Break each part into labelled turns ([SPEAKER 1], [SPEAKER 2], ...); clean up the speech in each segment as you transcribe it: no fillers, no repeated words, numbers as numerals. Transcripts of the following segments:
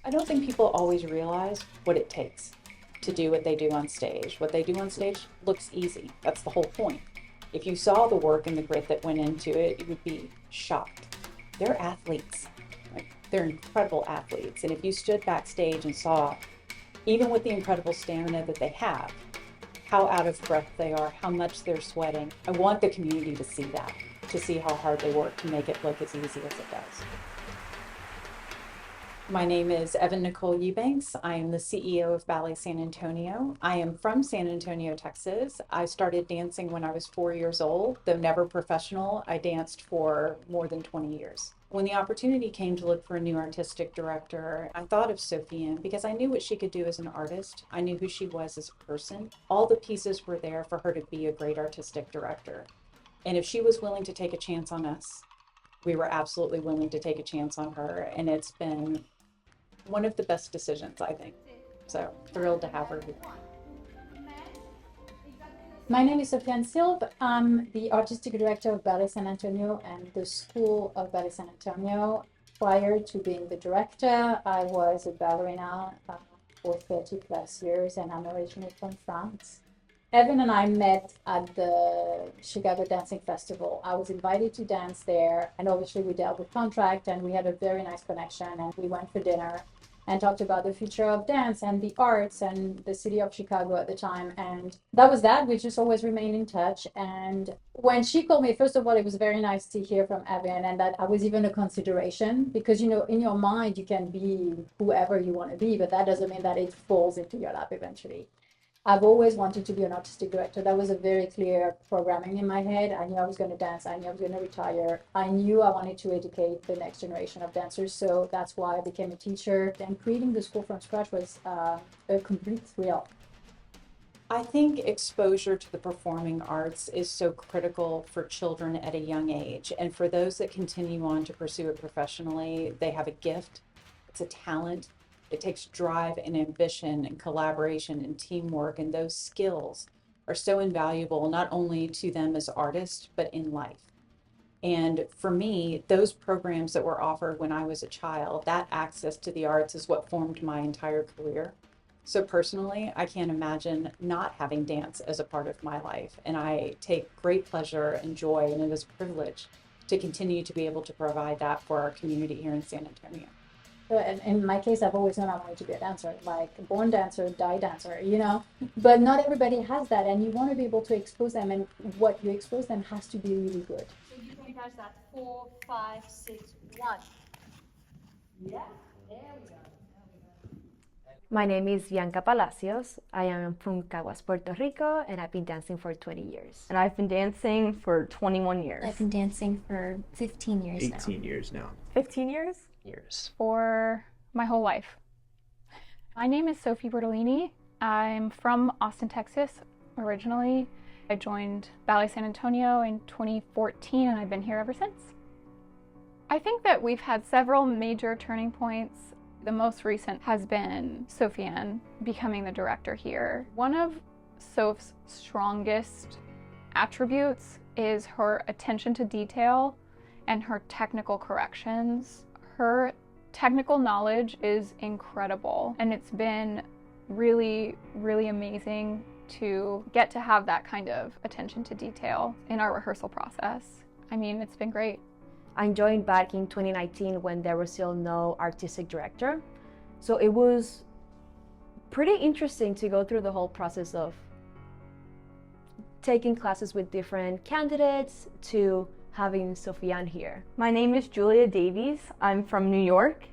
[SPEAKER 1] I don't think people always realize what it takes to do what they do on stage. What they do on stage looks easy. That's the whole point. If you saw the work and the grit that went into it, you would be shocked. They're athletes. Like, they're incredible athletes. And if you stood backstage and saw, even with the incredible stamina that they have, how out of breath they are, how much they're sweating, I want the community to see that, to see how hard they work to make it look as easy as it does. My name is Evin Nicole Eubanks. I am the CEO of Ballet San Antonio. I am from San Antonio, Texas. I started dancing when I was 4 years old, though never professional. I danced for more than 20 years. When the opportunity came to look for a new artistic director, I thought of Sofiane because I knew what she could do as an artist. I knew who she was as a person. All the pieces were there for her to be a great artistic director. And if she was willing to take a chance on us, we were absolutely willing to take a chance on her. And it's been one of the best decisions, I think. So thrilled to have her here.
[SPEAKER 2] My name is Sofiane Sylve. I'm the artistic director of Ballet San Antonio and the School of Ballet San Antonio. Prior to being the director, I was a ballerina for 30 plus years, and I'm originally from France. Evin and I met at the Chicago Dancing Festival. I was invited to dance there, and obviously we dealt with contract, and we had a very nice connection, and we went for dinner and talked about the future of dance and the arts and the city of Chicago at the time. And that was that. We just always remained in touch. And when she called me, first of all, it was very nice to hear from Evin and that I was even a consideration because, you know, in your mind, you can be whoever you want to be, but that doesn't mean that it falls into your lap eventually. I've always wanted to be an artistic director. That was a very clear programming in my head. I knew I was going to dance. I knew I was going to retire. I knew I wanted to educate the next generation of dancers. So that's why I became a teacher. And creating the school from scratch was a complete thrill.
[SPEAKER 1] I think exposure to the performing arts is so critical for children at a young age. And for those that continue on to pursue it professionally, they have a gift, it's a talent. It takes drive and ambition and collaboration and teamwork, and those skills are so invaluable, not only to them as artists, but in life. And for me, those programs that were offered when I was a child, that access to the arts is what formed my entire career. So personally, I can't imagine not having dance as a part of my life. And I take great pleasure and joy, and it is a privilege to continue to be able to provide that for our community here in San Antonio.
[SPEAKER 2] And in my case, I've always known I wanted to be a dancer, like born dancer, die dancer, you know. But not everybody has that, and you want to be able to expose them, and what you expose them has to be really good.
[SPEAKER 3] So you can catch that 4, 5, 6, 1. Yeah, there we go.
[SPEAKER 4] My name is Vianca Palacios. I am from Caguas, Puerto Rico, and I've been dancing for 20 years.
[SPEAKER 5] And I've been dancing for 21 years.
[SPEAKER 6] I've been dancing for 15 years
[SPEAKER 7] 18 years now.
[SPEAKER 5] 15 years?
[SPEAKER 7] Years.
[SPEAKER 8] For my whole life. My name is Sofie Bertolini. I'm from Austin, Texas, originally. I joined Ballet San Antonio in 2014, and I've been here ever since. I think that we've had several major turning points. The most recent has been Sofiane becoming the director here. One of Soph's strongest attributes is her attention to detail and her technical corrections. Her technical knowledge is incredible, and it's been really, really amazing to get to have that kind of attention to detail in our rehearsal process. I mean, it's been great.
[SPEAKER 4] I joined back in 2019 when there was still no artistic director. So it was pretty interesting to go through the whole process of taking classes with different candidates to having Sofiane here.
[SPEAKER 5] My name is Julia Davies. I'm from New York.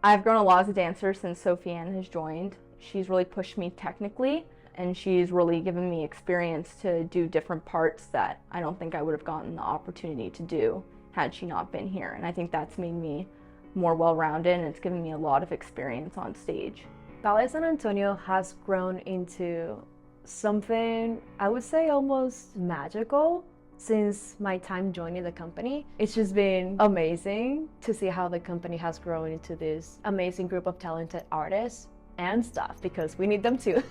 [SPEAKER 5] I've grown a lot as a dancer since Sofiane has joined. She's really pushed me technically, and she's really given me experience to do different parts that I don't think I would have gotten the opportunity to do had she not been here. And I think that's made me more well-rounded, and it's given me a lot of experience on stage.
[SPEAKER 4] Ballet San Antonio has grown into something, I would say, almost magical since my time joining the company. It's just been amazing to see how the company has grown into this amazing group of talented artists and staff, because we need them too.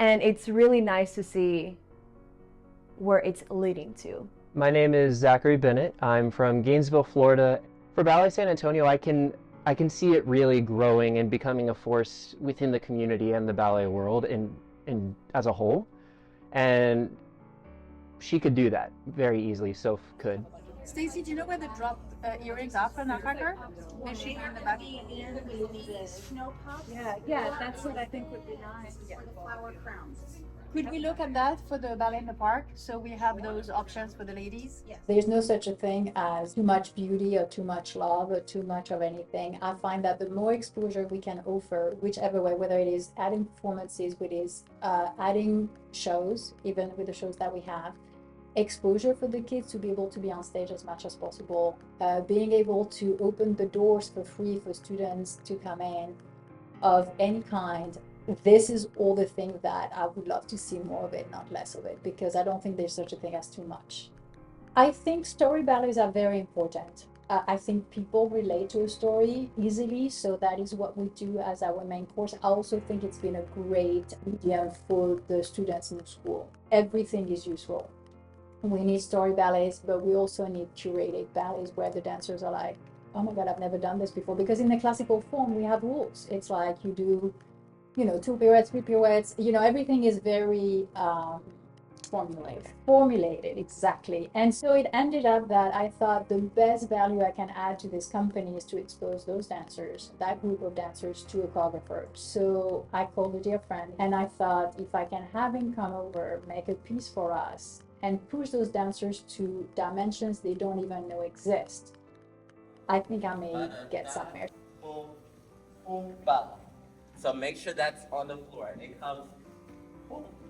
[SPEAKER 4] And it's really nice to see where it's leading to.
[SPEAKER 9] My name is Zachary Bennett. I'm from Gainesville, Florida. For Ballet San Antonio, I
[SPEAKER 7] I can see it really growing and becoming a force within the community and the ballet world and as a whole. And she could do that very easily. Soph could.
[SPEAKER 9] Stacy, do you know where the drop earrings are for Nutcracker? They should be in the back. Yeah, that's what I think would be nice. Yeah. For the flower crowns. Could we look at that for the ballet in the park? So we have those options for the ladies? Yes.
[SPEAKER 2] There's no such a thing as too much beauty or too much love or too much of anything. I find that the more exposure we can offer, whichever way, whether it is adding performances, whether it is adding shows, even with the shows that we have, exposure for the kids to be able to be on stage as much as possible, being able to open the doors for free for students to come in of any kind. This is all the things that I would love to see more of it, not less of it, because I don't think there's such a thing as too much. I think story ballets are very important. I think people relate to a story easily, so that is what we do as our main course. I also think it's been a great medium for the students in the school. Everything is useful. We need story ballets, but we also need curated ballets where the dancers are like, oh my God, I've never done this before. Because in the classical form, we have rules. It's like you do, 2 pirouettes, 3 pirouettes, everything is very formulated, exactly. And so it ended up that I thought the best value I can add to this company is to expose those dancers, that group of dancers, to a choreographer. So I called a dear friend and I thought, if I can have him come over, make a piece for us, and push those dancers to dimensions they don't even know exist, I think I may get somewhere.
[SPEAKER 10] So make sure that's on the floor. It comes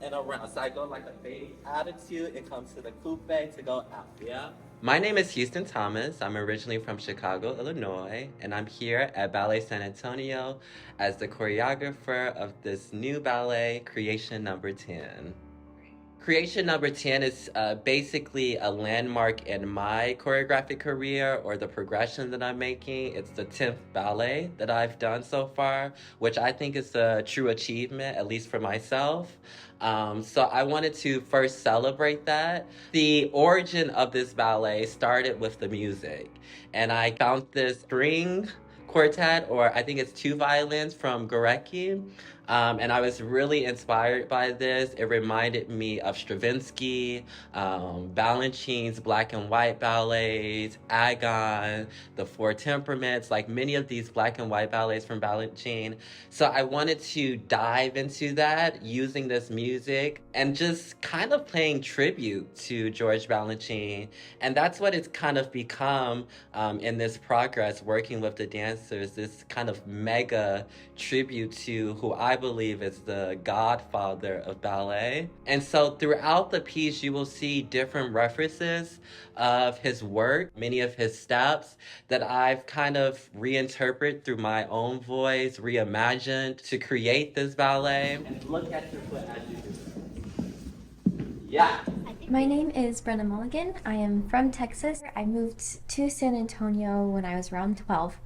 [SPEAKER 10] and around. So I go like a baby attitude. It comes to the coupe to go out, yeah? My name is Houston Thomas. I'm originally from Chicago, Illinois, and I'm here at Ballet San Antonio as the choreographer of this new ballet, Creation Number 10. Creation Number 10 is basically a landmark in my choreographic career, or the progression that I'm making. It's the 10th ballet that I've done so far, which I think is a true achievement, at least for myself. So I wanted to first celebrate that. The origin of this ballet started with the music, and I found this string quartet, or I think it's 2 violins from Gorecki. And I was really inspired by this. It reminded me of Stravinsky, Balanchine's black and white ballets, Agon, the Four Temperaments, like many of these black and white ballets from Balanchine. So I wanted to dive into that using this music and just kind of paying tribute to George Balanchine. And that's what it's kind of become in this progress, working with the dancers, this kind of mega tribute to who I believe is the godfather of ballet. And so throughout the piece, you will see different references of his work, many of his steps that I've kind of reinterpreted through my own voice, reimagined to create this ballet. And look at your foot as you do this. Yeah.
[SPEAKER 6] My name is Brenna Mulligan. I am from Texas. I moved to San Antonio when I was around 12.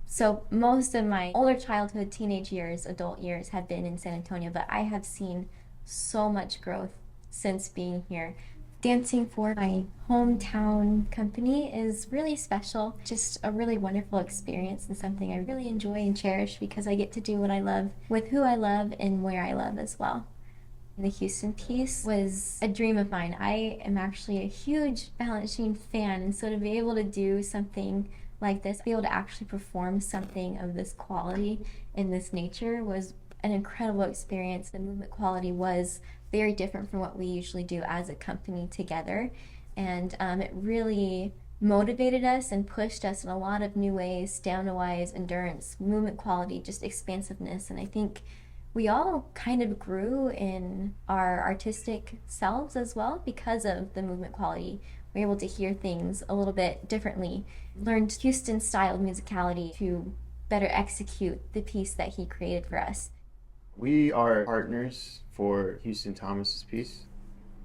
[SPEAKER 6] So most of my older childhood, teenage years, adult years have been in San Antonio, but I have seen so much growth since being here. Dancing for my hometown company is really special, just a really wonderful experience and something I really enjoy and cherish because I get to do what I love with who I love and where I love as well. The Houston piece was a dream of mine. I am actually a huge Balanchine fan, and so to be able to do something like this, be able to actually perform something of this quality in this nature was an incredible experience. The movement quality was very different from what we usually do as a company together, and it really motivated us and pushed us in a lot of new ways: stamina-wise, endurance, movement quality, just expansiveness. And I think we all kind of grew in our artistic selves as well because of the movement quality. We were able to hear things a little bit differently, learned Houston's style of musicality to better execute the piece that he created for us.
[SPEAKER 11] We are partners for Houston Thomas's piece.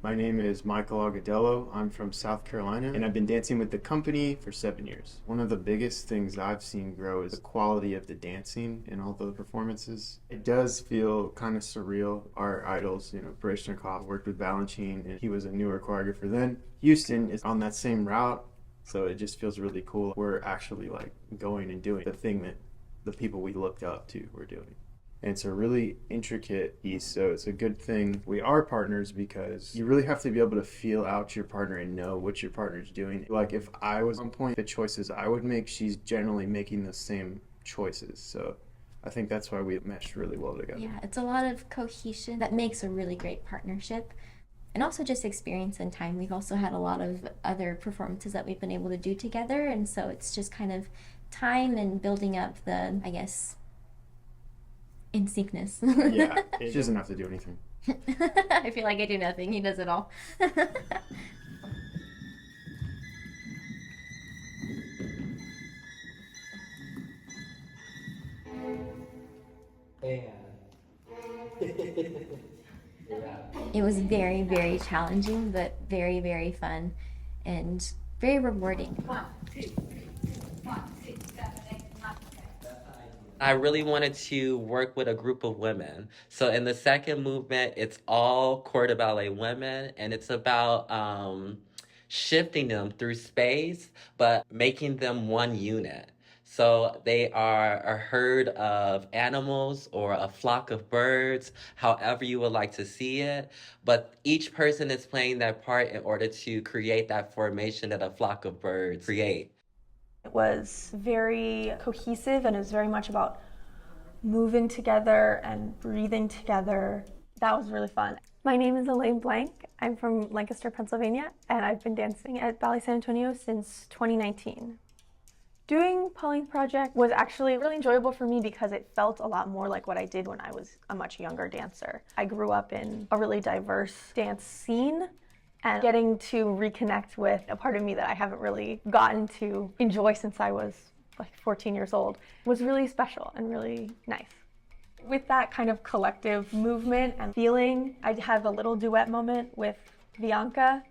[SPEAKER 11] My name is Michael Agudelo. I'm from South Carolina, and I've been dancing with the company for 7 years. One of the biggest things I've seen grow is the quality of the dancing in all the performances. It does feel kind of surreal. Our idols, Baryshnikov worked with Balanchine, and he was a newer choreographer then. Houston is on that same route, so it just feels really cool. We're actually going and doing the thing that the people we looked up to were doing. And it's a really intricate piece, so it's a good thing we are partners because you really have to be able to feel out your partner and know what your partner's doing. Like if I was on point, the choices I would make, she's generally making the same choices. So I think that's why we meshed really well together.
[SPEAKER 6] Yeah, it's a lot of cohesion that makes a really great partnership. And also just experience and time. We've also had a lot of other performances that we've been able to do together, and so it's just kind of time and building up the, I guess, in syncness.
[SPEAKER 11] Yeah, she doesn't have to do anything.
[SPEAKER 6] I feel like I do nothing. He does it all. It was very, very challenging, but very, very fun and very rewarding.
[SPEAKER 3] 1, 2, 3, 1, 6, 7, 8, 9, 10.
[SPEAKER 10] I really wanted to work with a group of women. So in the second movement, it's all corps de ballet women, and it's about shifting them through space, but making them one unit. So they are a herd of animals or a flock of birds, however you would like to see it. But each person is playing that part in order to create that formation that a flock of birds create.
[SPEAKER 5] It was very cohesive and it was very much about moving together and breathing together. That was really fun.
[SPEAKER 12] My name is Elain Blank. I'm from Lancaster, Pennsylvania, and I've been dancing at Ballet San Antonio since 2019. Doing Pauline's project was actually really enjoyable for me because it felt a lot more like what I did when I was a much younger dancer. I grew up in a really diverse dance scene, and getting to reconnect with a part of me that I haven't really gotten to enjoy since I was like 14 years old was really special and really nice. With that kind of collective movement and feeling, I had a little duet moment with Vianca,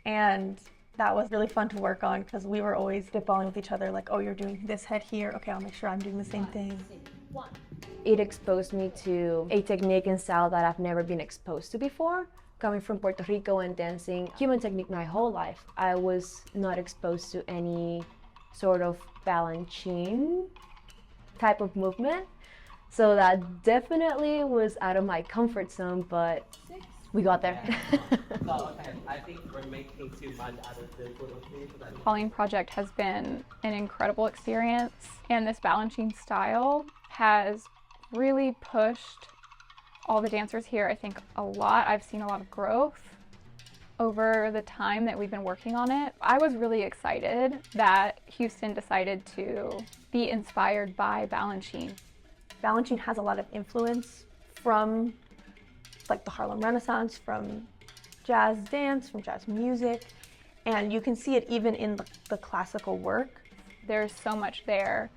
[SPEAKER 12] and that was really fun to work on because we were always spitballing with each other like, oh, you're doing this head here, okay, I'll make sure I'm doing the same thing.
[SPEAKER 4] It exposed me to a technique and style that I've never been exposed to before. Coming from Puerto Rico and dancing human technique my whole life, I was not exposed to any sort of balanchine type of movement. So that definitely was out of my comfort zone, but we got there.
[SPEAKER 10] I think we're making too much out of this little thing.
[SPEAKER 8] Pauline project has been an incredible experience, and this balanchine style has really pushed all the dancers here, I think, a lot. I've seen a lot of growth over the time that we've been working on it. I was really excited that Houston decided to be inspired by balanchine.
[SPEAKER 12] Balanchine has a lot of influence from like the Harlem Renaissance, from jazz dance, from jazz music, and you can see it even in the classical work.
[SPEAKER 8] There's so much there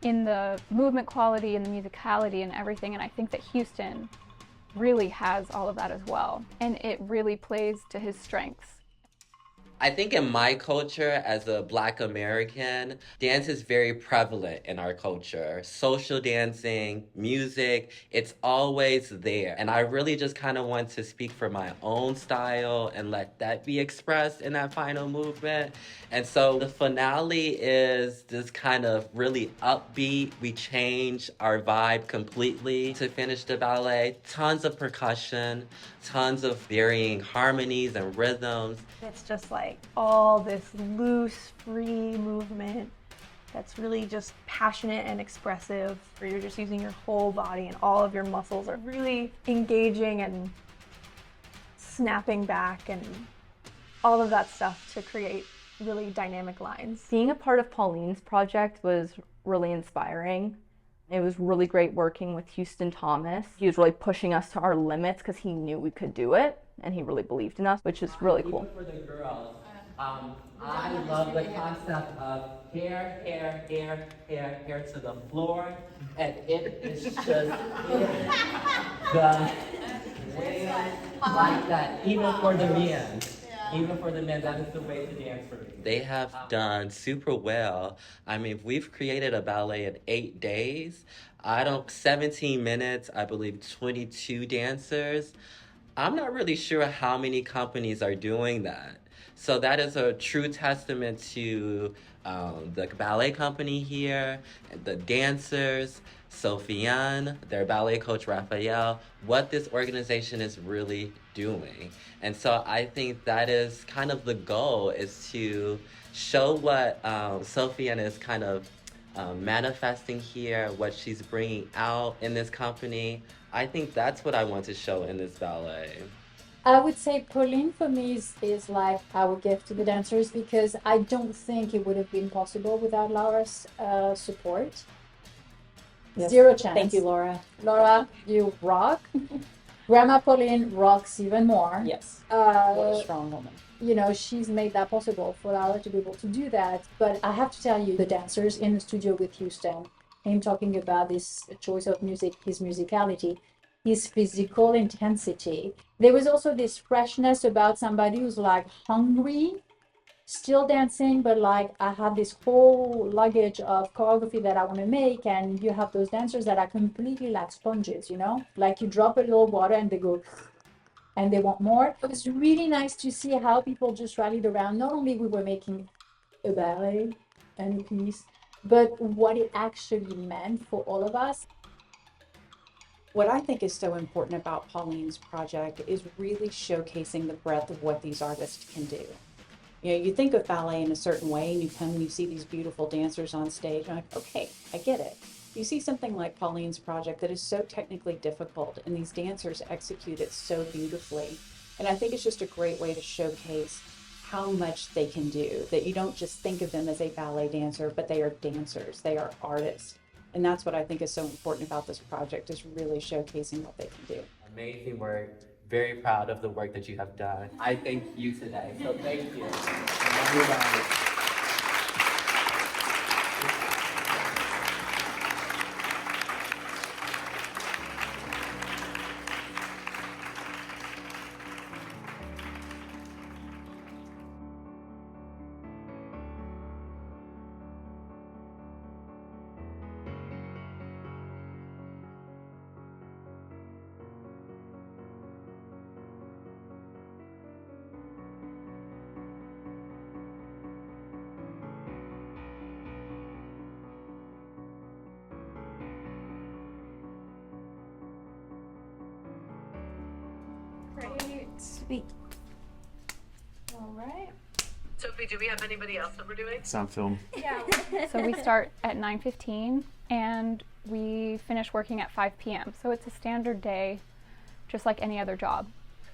[SPEAKER 8] in the movement quality and the musicality and everything, and I think that Houston really has all of that as well, and it really plays to his strengths.
[SPEAKER 10] I think in my culture as a Black American, dance is very prevalent in our culture. Social dancing, music, it's always there. And I really just kind of want to speak for my own style and let that be expressed in that final movement. And so the finale is this kind of really upbeat. We change our vibe completely to finish the ballet. Tons of percussion, tons of varying harmonies and rhythms.
[SPEAKER 12] It's just like all this loose, free movement that's really just passionate and expressive, where you're just using your whole body and all of your muscles are really engaging and snapping back and all of that stuff to create really dynamic lines.
[SPEAKER 5] Being a part of Pauline's project was really inspiring. It was really great working with Houston Thomas. He was really pushing us to our limits because he knew we could do it, and he really believed in us, which is really cool.
[SPEAKER 10] Even for the girls, I love the concept of hair to the floor, and it is just in the way like that, even for the men. Even for the men, that is the way to dance for me. They have done super well. I mean, we've created a ballet in 8 days. 17 minutes, I believe 22 dancers. I'm not really sure how many companies are doing that. So that is a true testament to the ballet company here, the dancers, Sofiane, their ballet coach Raphael, what this organization is really doing. And so I think that is kind of the goal, is to show what Sofiane is kind of manifesting here, what she's bringing out in this company. I think that's what I want to show in this ballet.
[SPEAKER 2] I would say Pauline for me is like our gift to the dancers, because I don't think it would have been possible without Laura's support.
[SPEAKER 1] Yes.
[SPEAKER 2] Zero chance.
[SPEAKER 1] Thank you, Laura.
[SPEAKER 2] Laura, you rock. Grandma Pauline rocks even more.
[SPEAKER 1] Yes. What a strong woman.
[SPEAKER 2] You know, she's made that possible for Laura to be able to do that. But I have to tell you, the dancers in the studio with Houston, him talking about this choice of music, his musicality, his physical intensity. There was also this freshness about somebody who's like hungry, still dancing, but like, I have this whole luggage of choreography that I want to make. And you have those dancers that are completely like sponges, you know, like you drop a little water and they go and they want more. It was really nice to see how people just rallied around. Not only we were making a ballet and a piece, but what it actually meant for all of us.
[SPEAKER 1] What I think is so important about Pauline's project is really showcasing the breadth of what these artists can do. You know, you think of ballet in a certain way, and you come and you see these beautiful dancers on stage, and like, okay, I get it. You see something like Pauline's project that is so technically difficult, and these dancers execute it so beautifully. And I think it's just a great way to showcase how much they can do, that you don't just think of them as a ballet dancer, but they are dancers, they are artists. And that's what I think is so important about this project, is really showcasing what they can do.
[SPEAKER 10] Amazing work. Very proud of the work that you have done. I thank you today, so thank you.
[SPEAKER 8] Great.
[SPEAKER 6] Sweet.
[SPEAKER 8] All right.
[SPEAKER 13] Sophie, do we have anybody else that we're doing?
[SPEAKER 11] Sound film.
[SPEAKER 8] Yeah. So we start at 9:15 and we finish working at 5 p.m. So it's a standard day, just like any other job.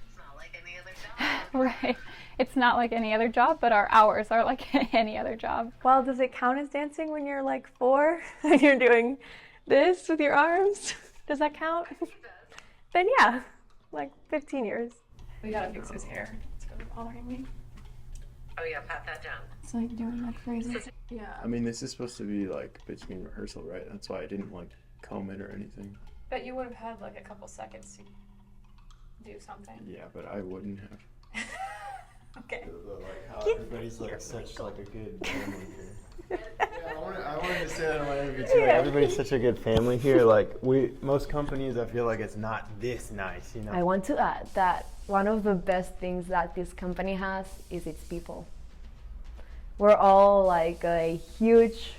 [SPEAKER 13] It's not like any other job.
[SPEAKER 8] Right. It's not like any other job, but our hours are like any other job.
[SPEAKER 12] Well, does it count as dancing when you're like 4 and you're doing this with your arms? Does that count? Then yeah, like 15 years.
[SPEAKER 8] We gotta fix his hair. It's really bothering me.
[SPEAKER 13] Oh yeah, pat that down.
[SPEAKER 8] It's like doing like crazy. Yeah.
[SPEAKER 11] I mean, this is supposed to be like between rehearsal, right? That's why I didn't like comb it or anything.
[SPEAKER 8] But you would have had like a couple seconds to do something.
[SPEAKER 11] Yeah, but I wouldn't have.
[SPEAKER 8] Okay.
[SPEAKER 11] Like how everybody's like such like a good family here. Yeah, I wanted to say that in my interview too. Like, everybody's such a good family here. Like most companies, I feel like it's not this nice, you know.
[SPEAKER 4] I want to add that one of the best things that this company has is its people. We're all like a huge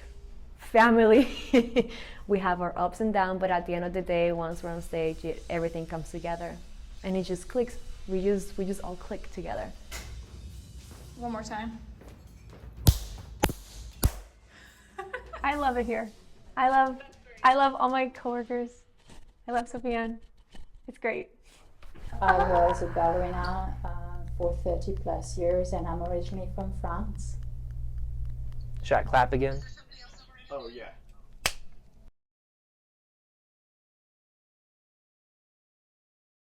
[SPEAKER 4] family. We have our ups and downs, but at the end of the day, once we're on stage, everything comes together, and it just clicks. We just all click together.
[SPEAKER 8] One more time.
[SPEAKER 12] I love it here. I love all my coworkers. I love Sofiane. It's great.
[SPEAKER 2] I was a ballerina for 30 plus years, and I'm originally from France.
[SPEAKER 7] Should I clap again?
[SPEAKER 11] Oh yeah.